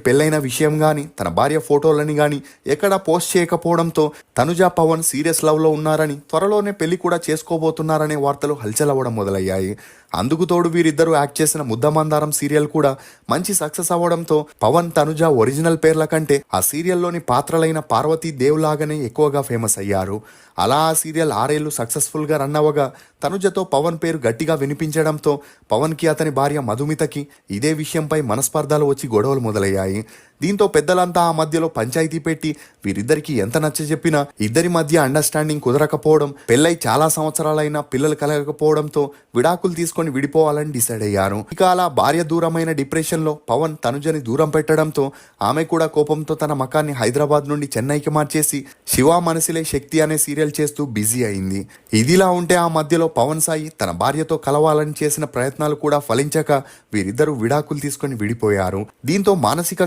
పెళ్లైన విషయం గాని తన భార్య ఫోటోలని గాని ఎక్కడా పోస్ట్ చేయకపోవడంతో తనుజ పవన్ సీరియస్ లవ్ లో ఉన్నారని త్వరలోనే పెళ్లి కూడా చేసుకోబోతున్నారనే వార్తలు హల్చల్ అవ్వడం మొదలయ్యాయి. అందుకు తోడు వీరిద్దరూ యాక్ట్ చేసిన ముద్దమందారం సీరియల్ కూడా మంచి సక్సెస్ అవ్వడంతో పవన్ తనుజ ఒరిజినల్ పేర్ల కంటే ఆ సీరియల్లోని పాత్రలైన పార్వతీ దేవ్ లాగానే ఎక్కువగా ఫేమస్ అయ్యారు. అలా ఆ సీరియల్ 6 ఏళ్లు సక్సెస్ఫుల్ గా రన్ అవ్వగా తనుజతో పవన్ పేరు గట్టిగా వినిపించడంతో పవన్ కి అతని భార్య మధుమితకి ఇదే విషయంపై మనస్పర్ధాలు వచ్చి గొడవలు మొదలయ్యాయి. దీంతో పెద్దలంతా ఆ మధ్యలో పంచాయతీ పెట్టి వీరిద్దరికి ఎంత నచ్చజెప్పినా ఇద్దరి మధ్య అండర్స్టాండింగ్ కుదరకపోవడం, పెళ్ళై చాలా సంవత్సరాలైనా పిల్లలు కలగకపోవడంతో విడాకులు తీసుకొని విడిపోవాలని డిసైడ్ అయ్యారు. ఇక అలా భార్య దూరమైన డిప్రెషన్ లో పవన్ తనుజని దూరం పెట్టడంతో ఆమె కూడా కోపంతో తన మకాన్ని హైదరాబాద్ నుండి చెన్నైకి మార్చేసి శివ మనసిలే శక్తి అనే సీరియల్ చేస్తూ బిజీ అయింది. ఇదిలా ఉంటే ఆ మధ్యలో పవన్ సాయి తన భార్యతో కలవాలని చేసిన ప్రయత్నాలు కూడా ఫలించక వీరిద్దరూ విడాకులు తీసుకొని విడిపోయారు. దీంతో మానసికంగా